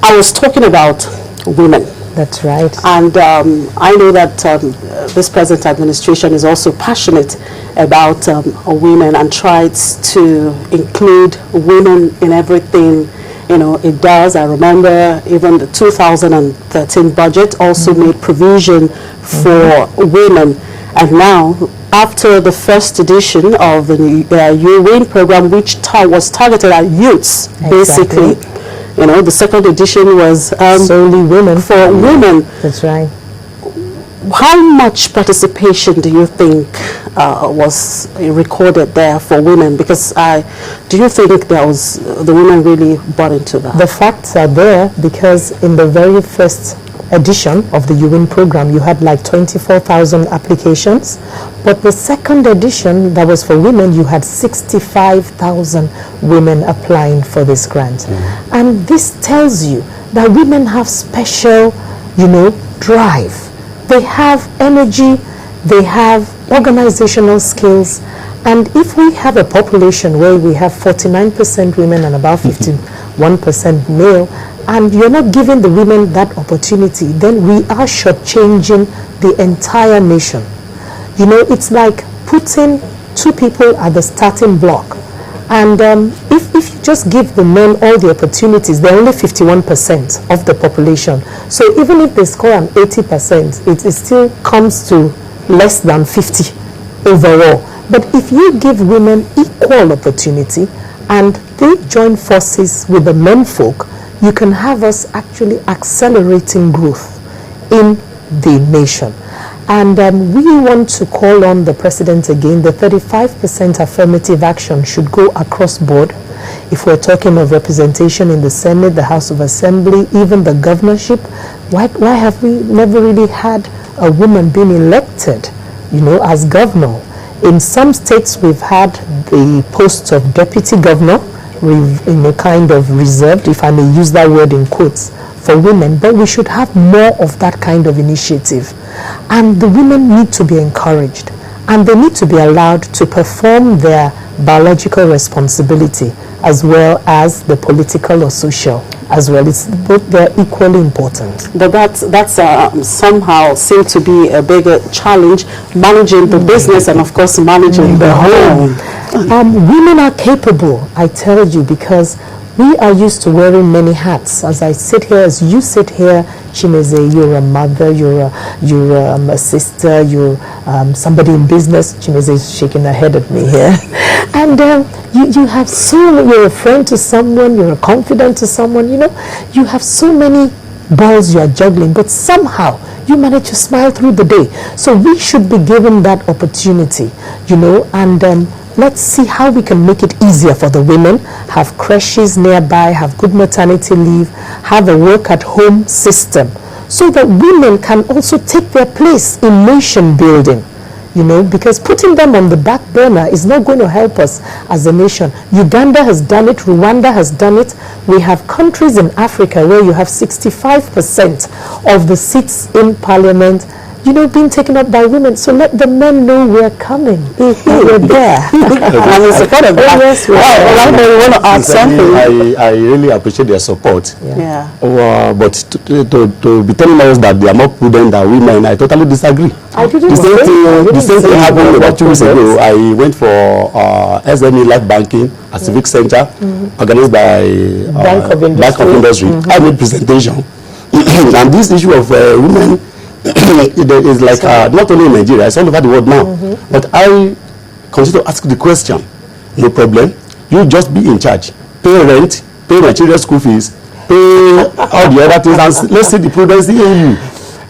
I was talking about women. That's right. And I know that this present administration is also passionate about women and tries to include women in everything, it does. I remember even the 2013 budget also made provision for women. And now, after the first edition of the UWIN program, which was targeted at youths, basically, the second edition was solely women. For women. That's right. How much participation do you think was recorded there for women? Because do you think the women really bought into that? The facts are there because in the very first edition of the UWIN program, you had like 24,000 applications. But the second edition that was for women, you had 65,000 women applying for this grant. And this tells you that women have special, drive. They have energy, they have organizational skills. And if we have a population where we have 49% women and about 51% male, and you're not giving the women that opportunity, then we are shortchanging the entire nation. It's like putting two people at the starting block. And if you just give the men all the opportunities, they're only 51% of the population. So even if they score an 80%, it still comes to less than 50 overall. But if you give women equal opportunity and they join forces with the men folk, you can have us actually accelerating growth in the nation. And we want to call on the president again. The 35% affirmative action should go across board. If we're talking of representation in the Senate, the House of Assembly, even the governorship, why have we never really had a woman being elected, as governor? In some states, we've had the post of deputy governor, kind of reserved, if I may use that word in quotes, for women, but we should have more of that kind of initiative. And the women need to be encouraged, and they need to be allowed to perform their biological responsibility as well as the political or social as well. They're equally important. But that's somehow seems to be a bigger challenge, managing the business and of course managing the home. Women are capable, I tell you, because we are used to wearing many hats. As I sit here, as you sit here, Chimeze, you're a mother, you're a sister, you're somebody in business. Chimeze is shaking her head at me here. And you have you're a friend to someone, you're a confidant to someone, you have so many balls you are juggling, but somehow you manage to smile through the day. So we should be given that opportunity, and let's see how we can make it easier for the women, have creches nearby, have good maternity leave, have a work-at-home system, so that women can also take their place in nation building, because putting them on the back burner is not going to help us as a nation. Uganda has done it, Rwanda has done it. We have countries in Africa where you have 65% of the seats in parliament being taken up by women. So let the men know we're coming. We're there. I'm in support of that. Yes, we want to add something. I really appreciate their support. Yeah. But to be telling us that they are more prudent than women, I totally disagree. The same thing happened about 2 weeks ago. I went for SME Life Banking at Civic Center, organized by Bank of Industry. I made presentation. And this issue of women, it is like not only in Nigeria, it's all over the world now. But I continue to ask the question, no problem, you just be in charge, pay rent, pay my children's school fees, pay all the other things, and let's see the prudence in you.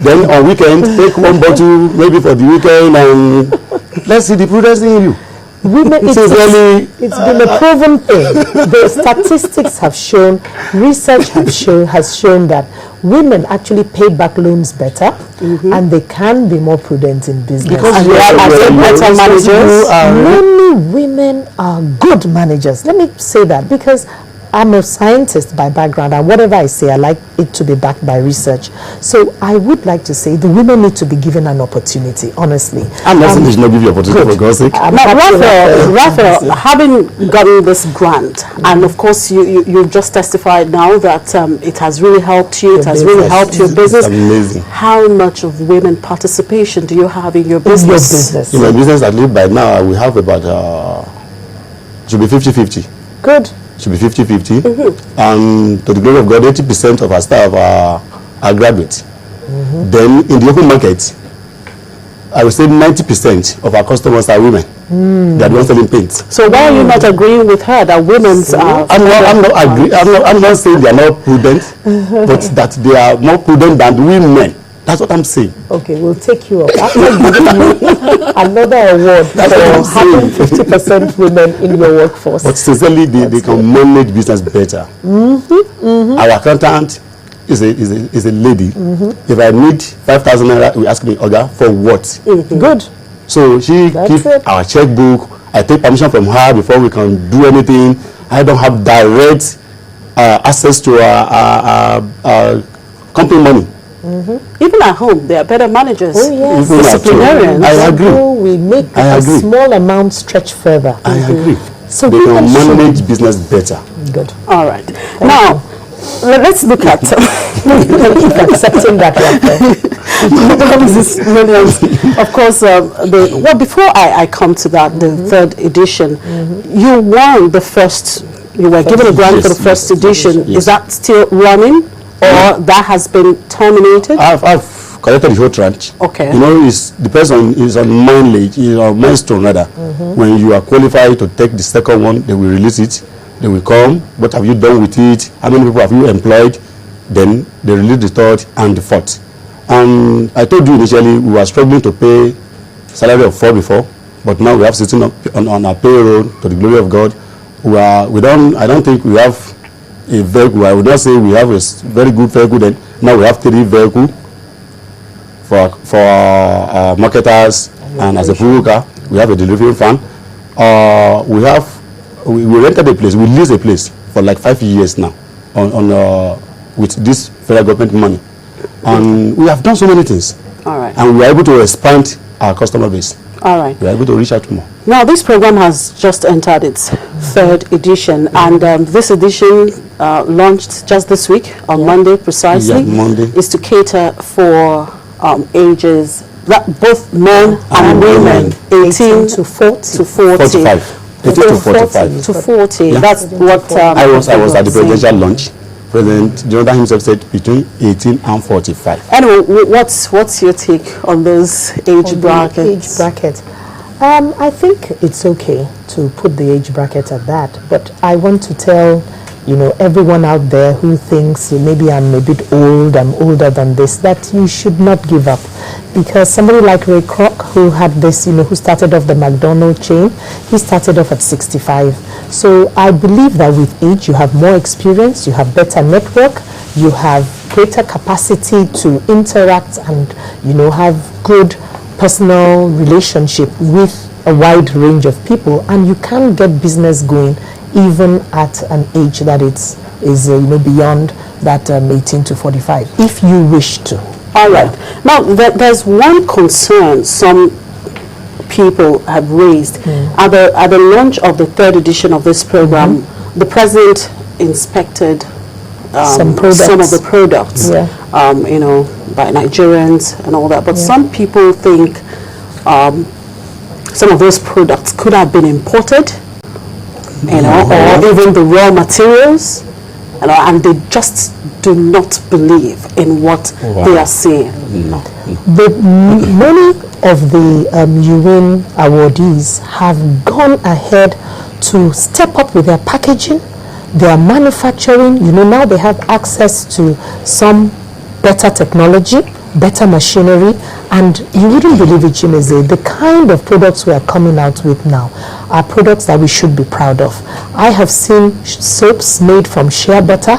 Then on weekend, take one bottle maybe for the weekend, and let's see the prudence in you. Women, it's been a proven thing. The statistics have shown, research has shown that women actually pay back loans better, and they can be more prudent in business. Because we are better managers. Many women are good managers. Let me say that, because I'm a scientist by background, and whatever I say, I like it to be backed by research. So I would like to say the women need to be given an opportunity, honestly. I'm not saying they should not give you opportunity, for God's sake. Now, Raphael, having gotten this grant, and of course you've just testified now that it has really helped you, it has really helped your business. It's amazing. How much of women participation do you have in your business? In my business, at least by now, we have about, should be 50-50. Good. Should be 50-50. And to the glory of God, 80% of our staff are graduates. Then in the open market, I would say 90% of our customers are women. They are the ones selling paint. So why are you not agreeing with her that women's are... I'm not saying they are not prudent, but that they are more prudent than women. That's what I'm saying. Okay, we'll take you up. After giving you another award for having 50% women in your workforce. But sincerely, they can manage business better. Our accountant is a lady. If I need 5,000 naira, we ask me, Oga, for what? Good. So she keeps our checkbook. I take permission from her before we can do anything. I don't have direct access to our company money. Even at home, they are better managers. Oh, yes. Disciplinarians. I agree. We make a small amount stretch further. I agree. So they can manage business better. Good. All right. Now, let's look at... keep accepting that. Mrs. Williams, of course, before I come to that, the third edition, you won the first, you were given a grant for the first edition. Is that still running? Or that has been terminated? I've collected the whole tranche. Okay. You know, it depends on mileage, milestone rather. When you are qualified to take the second one, they will release it. They will come. What have you done with it? How many people have you employed? Then they release the third and the fourth. And I told you initially we were struggling to pay salary of 4 before, but now we have sitting on our payroll to the glory of God. I don't think we have a vehicle. I would not say we have a very good vehicle. Then now we have 3 vehicles for our marketers, and as a broker, we have a delivery van. We rented a place. We leased a place for like 5 years now, with this federal government money, and we have done so many things. All right. And we are able to expand our customer base. All right. We are able to reach out more. Now, this program has just entered its third edition, and this edition launched just this week on Monday precisely. Yeah, Monday. Is to cater for ages, both men and women, 18 to 40. 45. 18 to 45. To 40. Yeah. That's what I was at the presidential launch. President Jonathan himself said between 18 and 45. Anyway, what's your take on those age brackets? Age bracket. I think it's okay to put the age bracket at that, but I want to tell everyone out there who thinks maybe I'm a bit old, I'm older than this, that you should not give up. Because somebody like Ray Kroc, who had this, who started off the McDonald's chain, he started off at 65. So I believe that with age, you have more experience, you have better network, you have greater capacity to interact and, have good personal relationship with a wide range of people, and you can get business going even at an age that is beyond that 18 to 45, if you wish to. All right. Now, there's one concern some people have raised. At the launch of the third edition of this program, the president inspected some of the products, by Nigerians and all that. But some people think some of those products could have been imported, or even the raw materials, and they just do not believe in what they are seeing. Many of the UN awardees have gone ahead to step up with their packaging, their manufacturing. Now they have access to some better technology, better machinery, and you wouldn't believe it, Chimeze, the kind of products we are coming out with now are products that we should be proud of. I have seen soaps made from shea butter,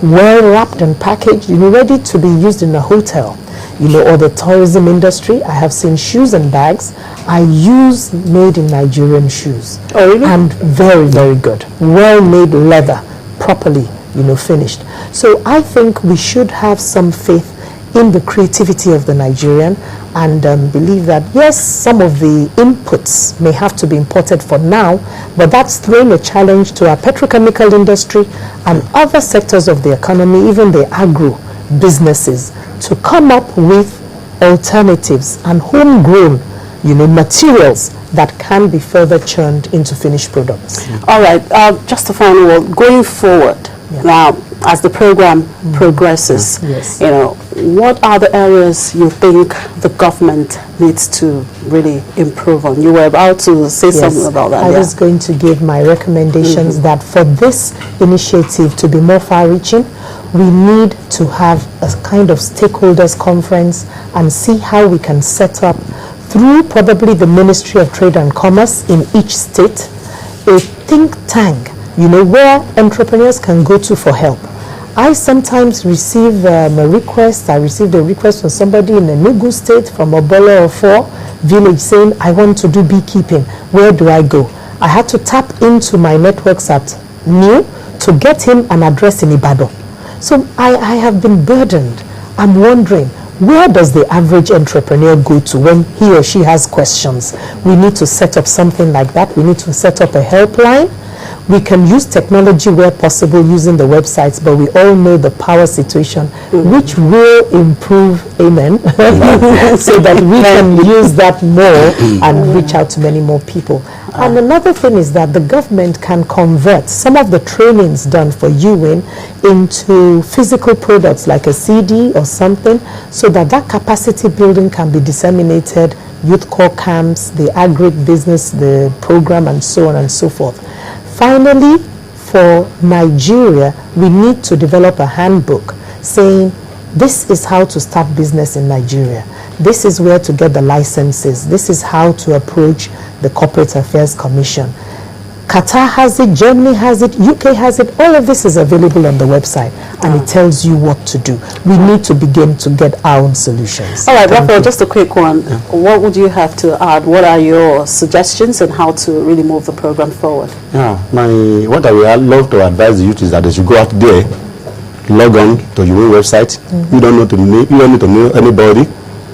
well wrapped and packaged, ready to be used in a hotel, or the tourism industry. I have seen shoes and bags I use made in Nigerian shoes. Oh, really? And very, very good. Well made leather. properly, finished. So I think we should have some faith in the creativity of the Nigerian and believe that, yes, some of the inputs may have to be imported for now, but that's throwing a challenge to our petrochemical industry and other sectors of the economy, even the agro businesses, to come up with alternatives and homegrown, materials that can be further churned into finished products. All right, just a final word. Going forward, now, as the program progresses, Yes. What are the areas you think the government needs to really improve on? You were about to say something about that. I was going to give my recommendations that for this initiative to be more far-reaching, we need to have a kind of stakeholders conference and see how we can set up, through probably the Ministry of Trade and Commerce in each state, a think tank, where entrepreneurs can go to for help. I sometimes receive I received a request from somebody in Enugu State, from Obolo Ofor village, saying, I want to do beekeeping. Where do I go? I had to tap into my networks at NEW to get him an address in Ibadan. So I have been burdened. I'm wondering, where does the average entrepreneur go to when he or she has questions? We need to set up something like that. We need to set up a helpline. We can use technology where possible using the websites, but we all know the power situation, which will improve, amen, so that we can use that more and reach out to many more people. And another thing is that the government can convert some of the trainings done for UN into physical products like a CD or something, so that that capacity building can be disseminated, youth core camps, the agribusiness, the program, and so on and so forth. Finally, for Nigeria, we need to develop a handbook saying this is how to start business in Nigeria. This is where to get the licenses. This is how to approach the Corporate Affairs Commission. Qatar has it, Germany has it, UK has it. All of this is available on the website, and it tells you what to do. We need to begin to get our own solutions. All right, Raphael, just a quick one. What would you have to add? What are your suggestions on how to really move the program forward? Yeah, what I would love to advise the youth is that they should go out there, log on to your own website. You don't need to know anybody.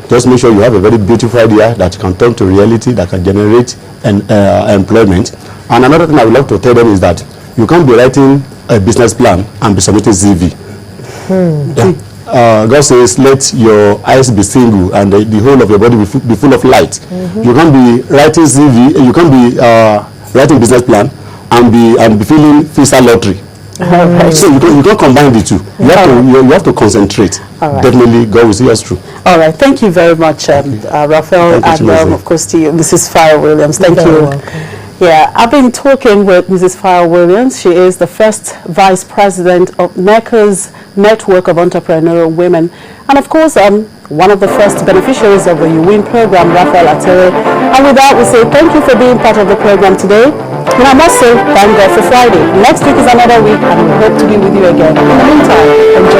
Just make sure you have a very beautiful idea that can turn to reality, that can generate employment. And another thing I would love to tell them is that you can't be writing a business plan and be submitting CV. God says, let your eyes be single and the whole of your body be full of light. You can't be writing CV, you can't be writing business plan and be feeling visa lottery. So you can't combine the two. You have to concentrate. Definitely, God will see us through. All right, thank you very much, Raphael, and of course to you, Mrs. Farah Williams. Thank you. Yeah, I've been talking with Mrs. Farah Williams. She is the first Vice President of NECA's Network of Entrepreneurial Women, and of course, one of the first beneficiaries of the UWIN program, Raphael Atere. And with that, we say thank you for being part of the program today. And I must say, thank God for Friday. Next week is another week, and we hope to be with you again. In the meantime, enjoy